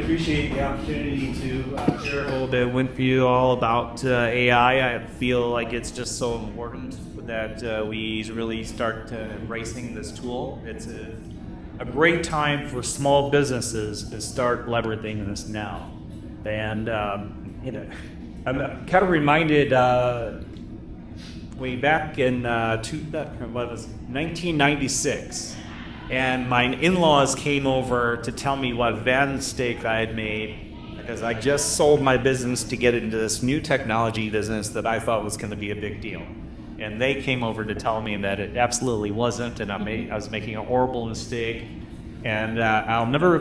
appreciate the opportunity to share a little bit with you all about AI. I feel like it's just so important that we really start embracing this tool. It's a great time for small businesses to start leveraging this now. And I'm kind of reminded way back in 1996. And my in-laws came over to tell me what bad mistake I had made because I just sold my business to get into this new technology business that I thought was going to be a big deal. And they came over to tell me that it absolutely wasn't, and I was making a horrible mistake. And I'll never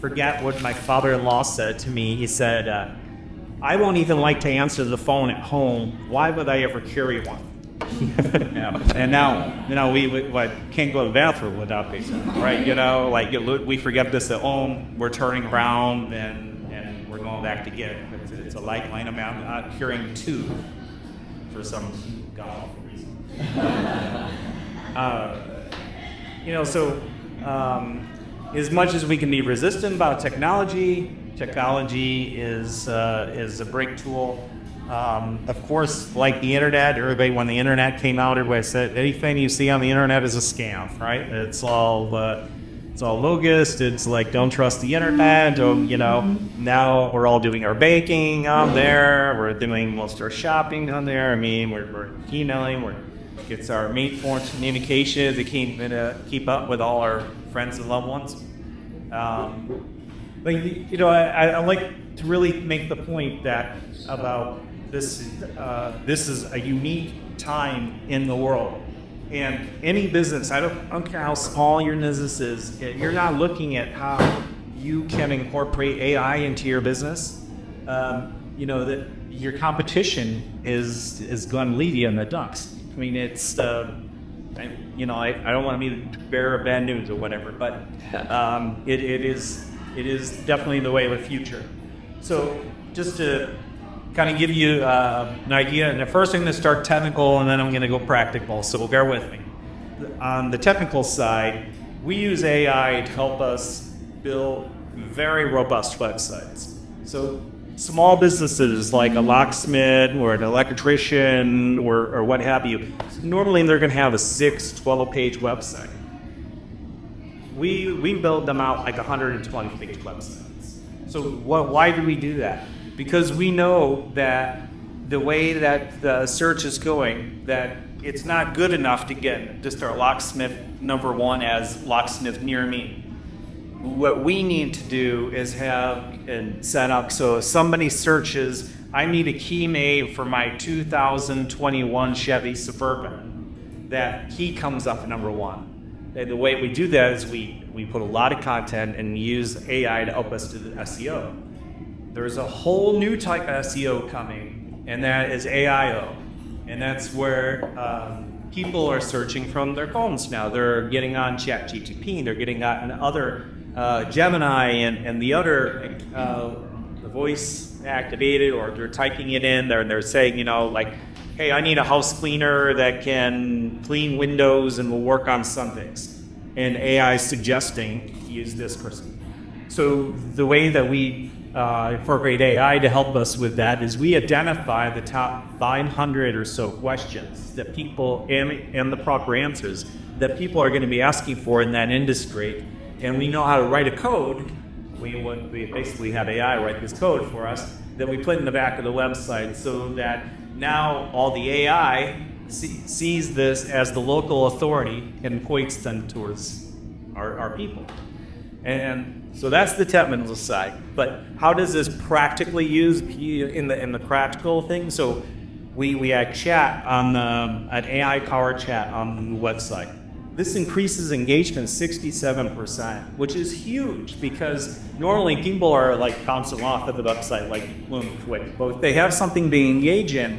forget what my father-in-law said to me. He said, I won't even like to answer the phone at home. Why would I ever carry one? And now we can't go to the bathroom without these, right? We forget this at home, we're turning around and we're going back to get it. It's a lifeline. I'm not carrying two for some god-awful reason. As much as we can be resistant about technology is a break tool. Of course, like the internet, everybody, when the internet came out, everybody said anything you see on the internet is a scam, right? It's all bogus. It's like, don't trust the internet. Now we're all doing our banking on there. We're doing most of our shopping on there. I mean, we're emailing. It's our main form of communication to keep up with all our friends and loved ones. I like to really make the point that about this is a unique time in the world. And any business, I don't care how small your business is, you're not looking at how you can incorporate AI into your business. That your competition is going to lead you in the dust. I mean, it's I don't want to be the bearer of bad news or whatever, but it is definitely the way of the future. So just to kind of give you an idea, and first I'm going to start technical and then I'm going to go practical, so bear with me. On the technical side, we use AI to help us build very robust websites. So small businesses like a locksmith or an electrician or what have you, normally they're going to have a 12-page website. We build them out like 120-page websites. So why do we do that? Because we know that the way that the search is going, that it's not good enough to get just our locksmith number one as locksmith near me. What we need to do is have and set up so if somebody searches, I need a key made for my 2021 Chevy Suburban, that key comes up number one. And the way we do that is we put a lot of content and use AI to help us do the SEO. There's a whole new type of SEO coming, and that is AIO. And that's where people are searching from their phones now. They're getting on ChatGPT, they're getting on other Gemini and the other the voice activated, or they're typing it in there and they're saying, hey, I need a house cleaner that can clean windows and will work on some things. And AI is suggesting use this person. So the way that we incorporate AI to help us with that is we identify the top 500 or so questions that people, and the proper answers that people are going to be asking for in that industry. And we know how to write a code. We basically have AI write this code for us that we put in the back of the website so that now all the AI sees this as the local authority and points them towards our people. And so that's the technical side. But how does this practically use in the practical thing? So we had chat on an AI-powered chat on the website. This increases engagement 67%, which is huge because normally people are like bouncing off of the website like boom, quick. But if they have something to engage in,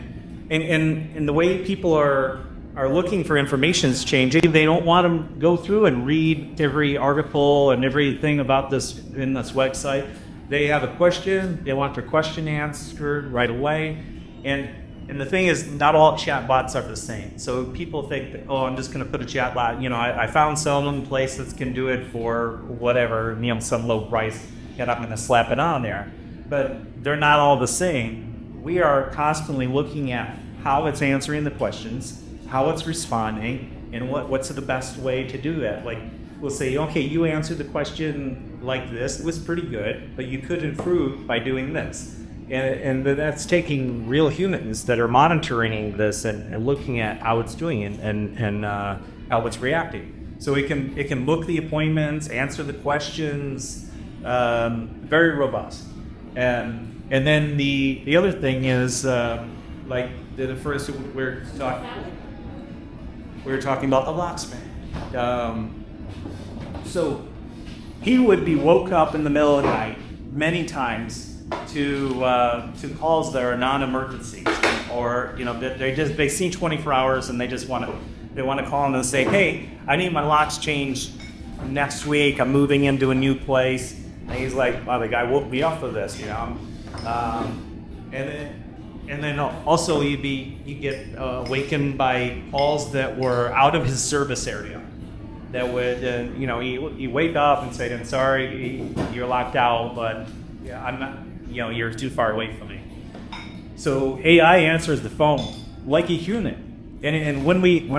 and the way people are looking for information is changing. They don't want to go through and read every article and everything about this in this website. They have a question, they want their question answered right away. And the thing is, not all chatbots are the same. So people think that, I'm just going to put a chatbot. I found some place that can do it for whatever, some low price. and I'm going to slap it on there. But they're not all the same. We are constantly looking at how it's answering the questions, how it's responding, and what's the best way to do that. Like, we'll say, okay, you answered the question like this. It was pretty good, but you could improve by doing this. And that's taking real humans that are monitoring this and looking at how it's doing and how it's reacting. So it can book the appointments, answer the questions, very robust. And then the other thing is, like the first we were talking about the locksmith. So he would be woke up in the middle of the night many times to calls that are non-emergency, or they see 24 hours and they want to call in and say, hey, I need my locks changed next week. I'm moving into a new place. And he's like, wow, the guy woke me up for this, And then also you get awakened by calls that were out of his service area. That would, you wake up and say, I'm sorry, you're locked out, but yeah, I'm not, you're too far away from me. So AI answers the phone like a human. And when we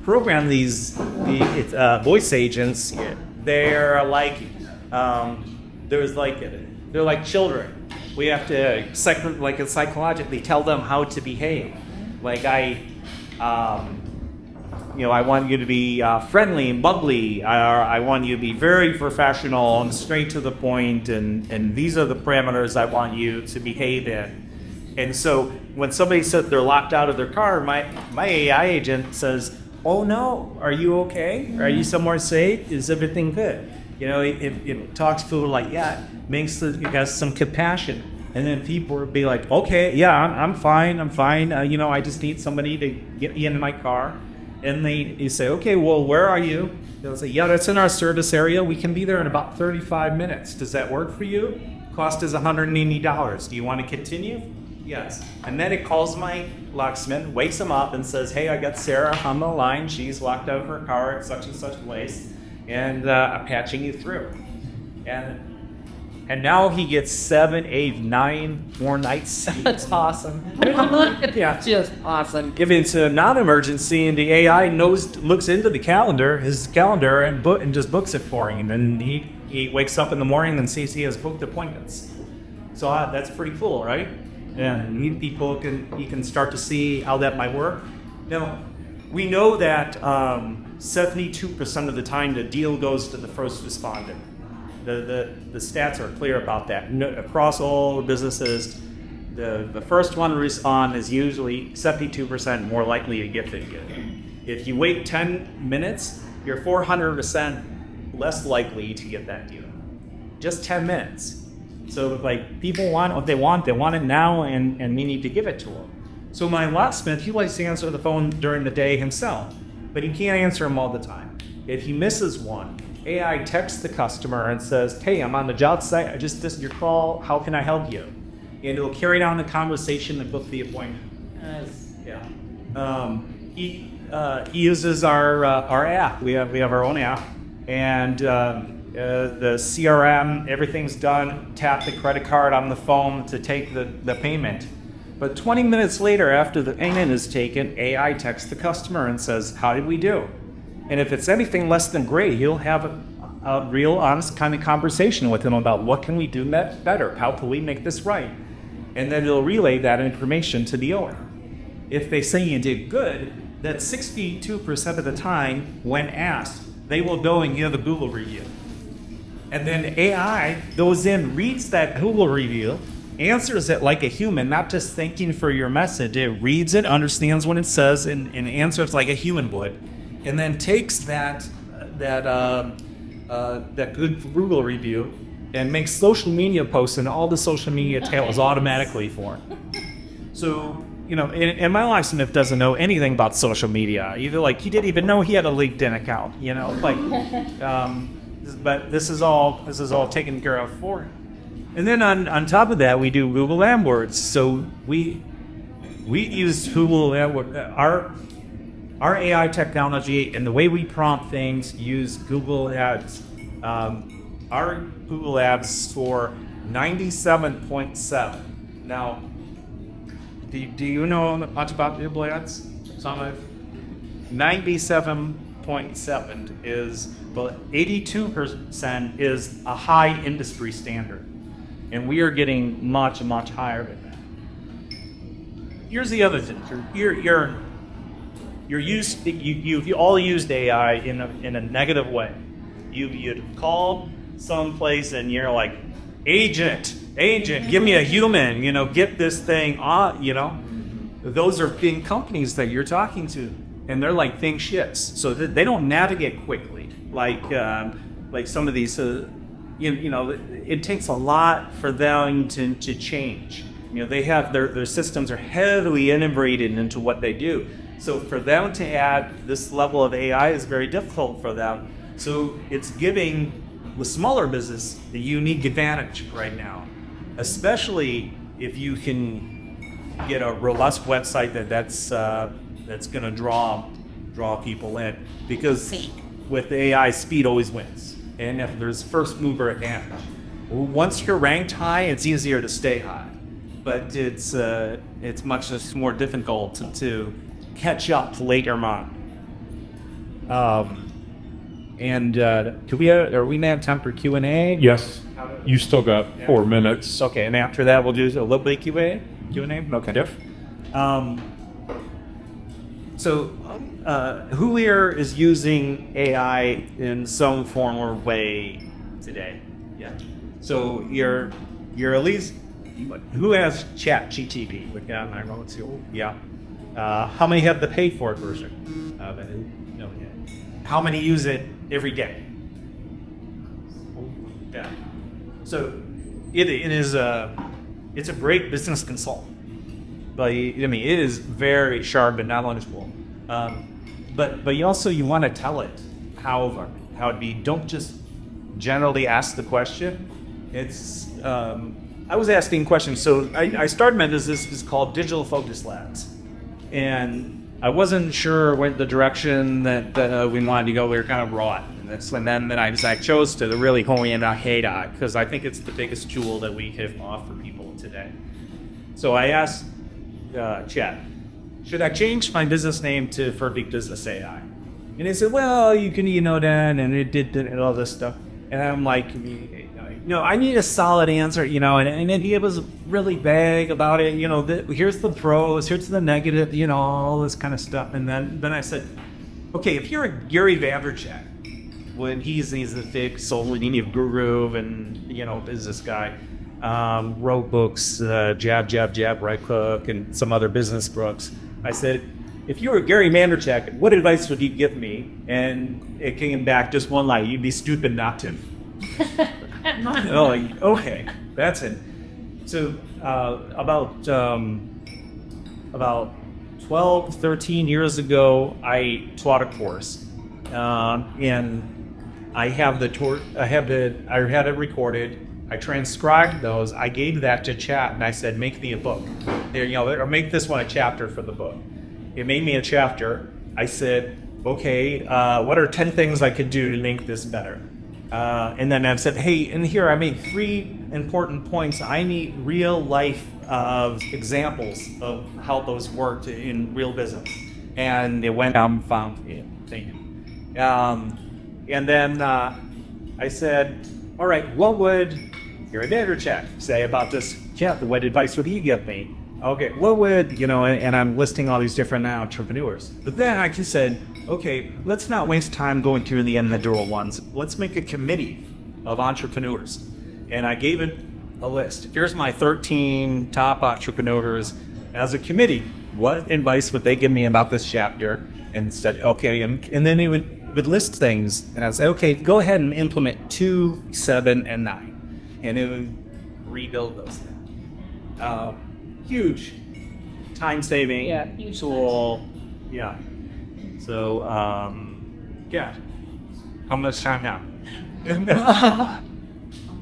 program these voice agents, they're like children. We have to psychologically tell them how to behave. Like I want you to be friendly and bubbly. I want you to be very professional and straight to the point. And these are the parameters I want you to behave in. And so when somebody says they're locked out of their car, my AI agent says, "Oh no, are you okay? Are you somewhere safe? Is everything good?" It talks to like, yeah, you got some compassion. And then people will be like, okay, yeah, I'm fine. I just need somebody to get me in my car. And you say, okay, well, where are you? They'll say, yeah, that's in our service area. We can be there in about 35 minutes. Does that work for you? Cost is $180. Do you want to continue? Yes. And then it calls my locksmith, wakes him up and says, hey, I got Sarah on the line. She's locked out of her car at such and such place. And I'm patching you through. And now he gets 7, 8, 9 more nights. That's awesome. Yeah, just awesome. If it's a non-emergency and the AI looks into his calendar, and just books it for him, and he wakes up in the morning and sees he has booked appointments. So that's pretty cool, right? And people he can start to see how that might work. Now, we know that 72% of the time the deal goes to the first respondent. The stats are clear about that. Across all businesses, the first one to respond is usually 72% more likely to get the deal. If you wait 10 minutes, you're 400% less likely to get that deal. Just 10 minutes. So people want what they want it now, and we need to give it to them. So my locksmith, he likes to answer the phone during the day himself, but he can't answer them all the time. If he misses one, AI texts the customer and says, hey, I'm on the job site. I just missed your call. How can I help you? And it'll carry down the conversation and book the appointment. Nice. Yeah. He uses our app. We have our own app. And the CRM, everything's done. Tap the credit card on the phone to take the payment. But 20 minutes later, after the payment is taken, AI texts the customer and says, how did we do? And if it's anything less than great, he'll have a real, honest kind of conversation with him about what can we do better? How can we make this right? And then he'll relay that information to the owner. If they say you did good, that 62% of the time, when asked, they will go and give a Google review. And then AI goes in, reads that Google review, answers it like a human, not just thanking for your message. It reads it, understands what it says, and answers like a human would. And then takes that good Google review and makes social media posts and all the social media tails automatically for it. So, and my locksmith doesn't know anything about social media. Either he didn't even know he had a LinkedIn account. But this is all taken care of for him. And then on top of that, we do Google AdWords. So we use Google AdWords. Our AI technology and the way we prompt things use Google Ads Our Google Labs score 97.7. Now, do you know much about Google Ads? 97.7 is, but 82% is a high industry standard. And we are getting much, much higher than that. Here's the other thing. You've all used AI in a negative way. You call someplace and you're like, agent, give me a human, get this thing on, Those are big companies that you're talking to, and they're like thing shits. So they don't navigate quickly like some of these. It takes a lot for them to change. They have their systems are heavily integrated into what they do. So for them to add this level of AI is very difficult for them. So it's giving the smaller business a unique advantage right now, especially if you can get a robust website that's going to draw people in, because with AI, speed always wins. And if there's first mover advantage, once you're ranked high, it's easier to stay high. But it's much more difficult to catch up later on. Do we have time for Q&A? Yes. You still got 4 minutes. Okay, and after that we'll do a little bit of Q&A? Okay. Yep. Who here is using AI in some form or way today? Yeah. So you're at least, who has ChatGPT? Yeah. How many have the paid for version? How many use it every day? Yeah. So it's a great business consultant. But it is very sharp and knowledgeable. But you want to tell it how it'd be. Don't just generally ask the question. It's I was asking questions. So I started this is called Digital Focus Labs, and I wasn't sure what the direction that we wanted to go. We were kind of raw. And then I chose to really hone in on HADA because I think it's the biggest tool that we can offer people today. So I asked Chat, should I change my business name for Big Business AI? And he said, well, you can, that, and it did and all this stuff. And I'm like, I need a solid answer, and he was really vague about it. Here's the pros, here's the negative, all this kind of stuff. And then I said, okay, if you're a Gary Vaynerchuk, when he's the big social media guru and, business guy, wrote books, Jab, Jab, Jab, Right Hook, and some other business books. I said, if you were Gary Vaynerchuk, what advice would you give me? And it came back just one line: you'd be stupid not to. Okay, that's it. So about 12, 13 years ago, I taught a course, and I had it recorded. I transcribed those. I gave that to Chat, and I said, "Make me a book." Or make this one a chapter for the book. It made me a chapter. I said, "Okay, what are 10 things I could do to make this better?" And then I said, "Hey, in here I made 3 important points. I need real life examples of how those worked in real business." And it went down and found it. And then I said, "All right, what would Gary Vaynerchuk say about this? Yeah, what advice would he give me?" Okay, what would, and I'm listing all these different entrepreneurs. But then I just said, okay, let's not waste time going through the individual ones. Let's make a committee of entrepreneurs. And I gave it a list. Here's my 13 top entrepreneurs as a committee. What advice would they give me about this chapter? And said, okay, and then it would list things. And I said, okay, go ahead and implement 2, 7, and 9. And it would rebuild those things. Huge time-saving tool. Yeah. So, how much time now?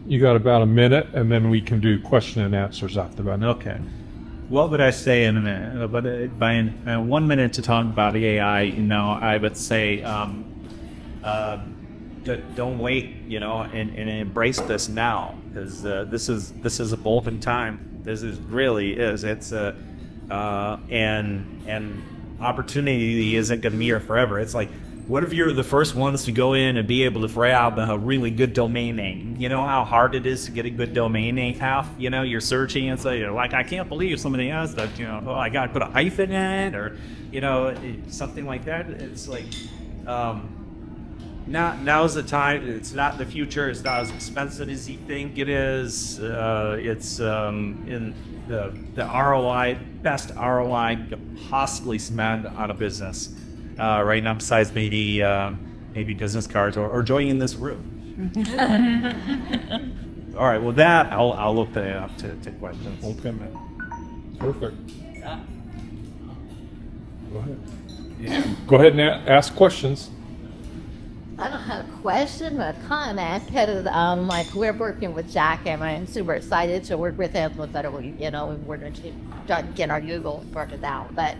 You got about a minute, and then we can do question and answers after that. Okay. What would I say in a minute? But by 1 minute to talk about AI, I would say don't wait, and embrace this now, because this is a golden time. This really is. It's and opportunity isn't going to be here forever. It's like, what if you're the first ones to go in and be able to grab a really good domain name? You know how hard it is to get a good domain name. You're searching and say, like, I can't believe somebody has that. I got to put a hyphen in it, or something like that. It's like. Now's the time. It's not the future. It's not as expensive as you think it is. It's in the ROI, best ROI you could possibly spend on a business right now, besides maybe business cards or joining this room. All right. Well, that I'll look that up to questions. Okay, man. Perfect. Go ahead. Yeah. Go ahead and ask questions. I don't have a question, but a comment, because we're working with Jack, and I'm super excited to work with him, that we're going to try to get our Google sorted out. But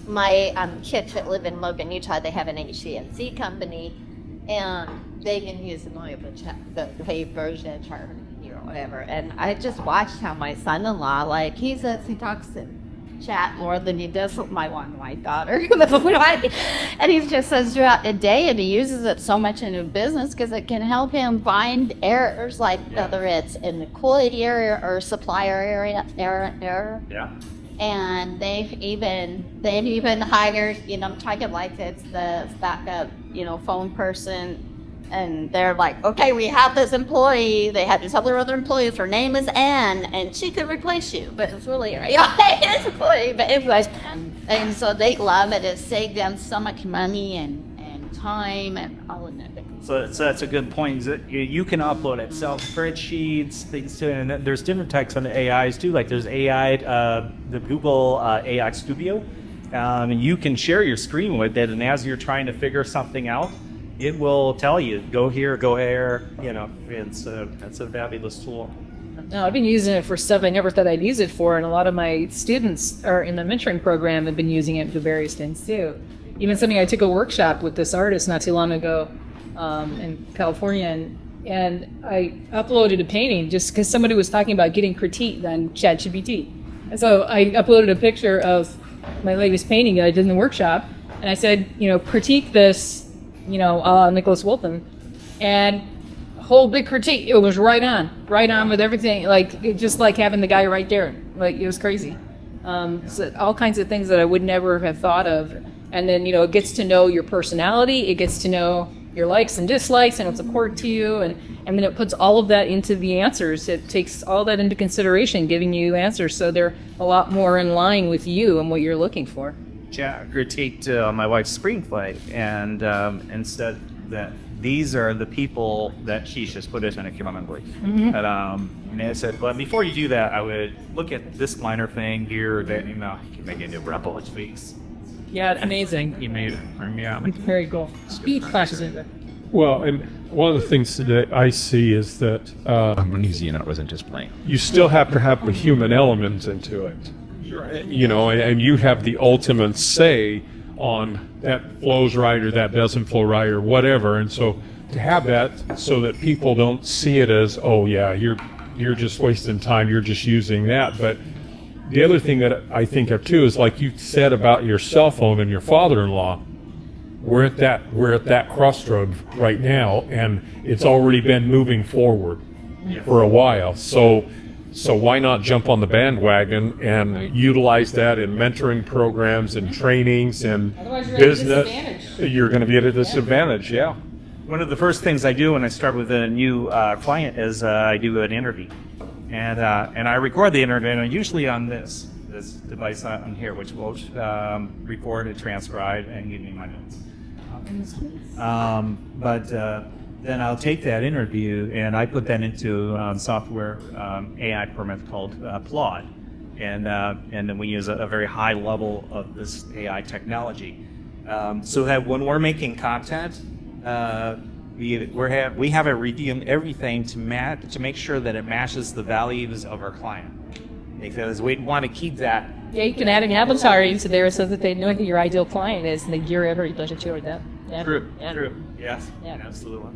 my kids that live in Logan, Utah, they have an HCNC company, and they can use the paid version or whatever. And I just watched how my son-in-law, he talks in chat more than he does with my daughter. And he just says throughout the day, and he uses it so much in his business because it can help him find errors, whether it's in the quality area or supplier area error. Yeah. And they've even hired, I'm talking like it's the backup, phone person. And they're like, okay, we have this employee. They have this other employees. Her name is Ann, and she could replace you. But it's really, it's employee. But anyways, and so they love it. It saved them so much money and time and all of that. So that's a good point. You can upload Excel spreadsheets, things too, and there's different types of AIs too. Like there's AI, the Google AI Studio, and you can share your screen with it. And as you're trying to figure something out, it will tell you, go here, go there. It's a fabulous tool. No, I've been using it for stuff I never thought I'd use it for, and a lot of my students are in the mentoring program have been using it for various things too. Even something I took a workshop with this artist not too long ago in California, and I uploaded a painting just because somebody was talking about getting critiqued on ChatGPT. And so I uploaded a picture of my latest painting that I did in the workshop, and I said, critique this, Nicholas Wilton, and whole big critique. It was right on with everything. Just like having the guy right there. It was crazy. So all kinds of things that I would never have thought of. And then, it gets to know your personality. It gets to know your likes and dislikes, and what's important to you. And then it puts all of that into the answers. It takes all that into consideration, giving you answers. So they're a lot more in line with you and what you're looking for. Jack critiqued my wife's screenplay, and said that these are the people that she should put it in a common brief. And I said, well, before you do that, I would look at this minor thing here that you can make into rebel tweaks. Yeah, amazing. He made it. Yeah. Very cool. Speed flashes in there. Well, and one of the things that I see is that it wasn't just plain. you still have to have the human element into it. And you have the ultimate say on that flows right or that doesn't flow right or whatever. And so to have that so that people don't see it as, oh yeah, you're just wasting time, you're just using that. But the other thing that I think of too is, like you said about your cell phone and your father-in-law, we're at that crossroad right now, and it's already been moving forward for a while. So why not jump on the bandwagon and utilize that in mentoring programs and trainings and business? You're going to be at a disadvantage, yeah. One of the first things I do when I start with a new client is I do an interview, and I record the interview, usually on this device on here, which will record and transcribe and give me my notes. Then I'll take that interview and I put that into software AI program called Claude, and then we use a very high level of this AI technology, so that when we're making content, we have it review everything to make sure that it matches the values of our client, because we want to keep that. Yeah, you can add an avatar into there so that they know who your ideal client is and they gear everything toward them. Yeah. True. Yeah. True. Yes. Yeah. Absolutely.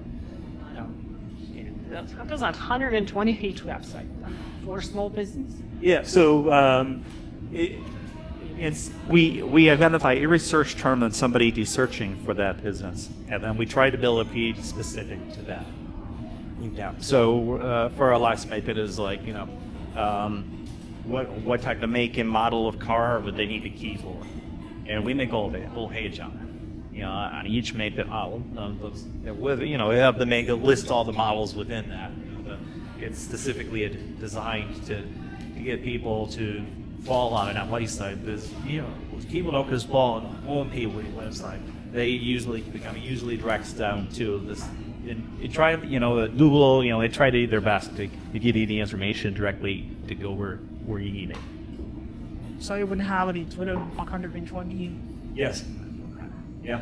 That's 120-page website for small business. Yeah. So we identify every search term that somebody is searching for that business, and then we try to build a page specific to that. Yeah. So for a locksmith, it is like what type of make and model of car would they need a key for, and we make a whole page on it. On each make and model, with we have the make list all the models within that. It's specifically designed to get people to fall on it on website. Because people don't just fall on one website. They usually directs down to this. And you try, Google, they try to do their best to give you the information directly to go where you need it. So you would have the 120. Yes. Yeah.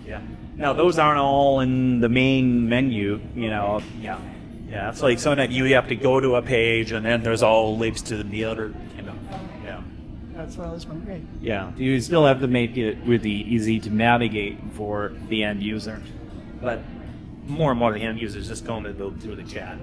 Yeah. Now those aren't all in the main menu, Yeah. Yeah. It's like sometimes you have to go to a page and then there's all links to the other, Yeah. That's what I was wondering. Yeah. You still have to make it really easy to navigate for the end user. But more and more the end users just going to go through the chat,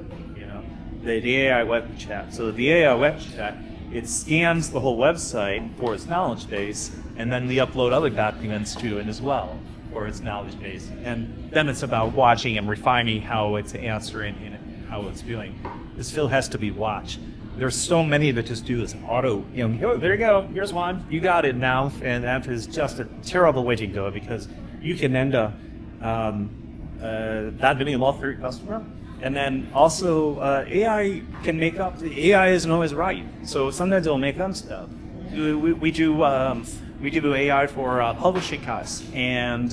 The AI web chat. So the AI web chat, it scans the whole website for its knowledge base, and then we upload other documents to it as well for its knowledge base. And then it's about watching and refining how it's answering and how it's doing. This still has to be watched. There's so many that just do this auto, oh, there you go, here's one, you got it now. And that is just a terrible way to go because you can end up not doing well for your customer. And then also, AI can make up. AI isn't always right, so sometimes it'll make up stuff. We do AI for publishing costs, and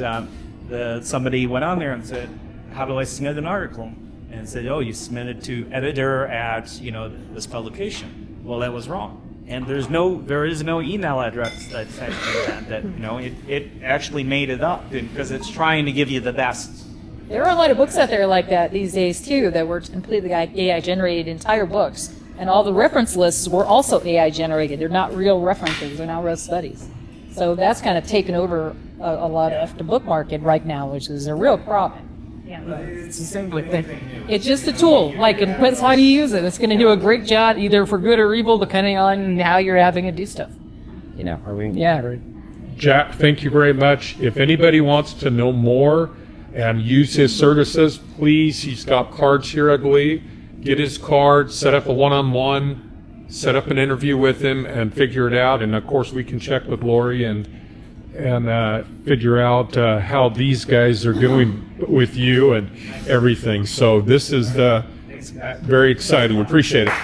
somebody went on there and said, "How do I submit an article?" And said, "Oh, you submit it to editor at this publication." Well, that was wrong, and there is no email address that's actually that it actually made it up because it's trying to give you the best. There are a lot of books out there like that these days too that were completely AI generated, entire books, and all the reference lists were also AI generated. They're not real references; they're not real studies. So that's kind of taken over a lot of the book market right now, which is a real problem. Yeah, it's the same with it. It's just a tool. Like, it depends how you use it. It's going to do a great job either for good or evil, depending on how you're having it do stuff. Are we? Yeah. Jack, thank you very much. If anybody wants to know more and use his services, please, he's got cards here, I believe. Get his card, set up a one-on-one, set up an interview with him, and figure it out. And of course, we can check with Lori and figure out how these guys are doing with you and everything. So this is very exciting. We appreciate it.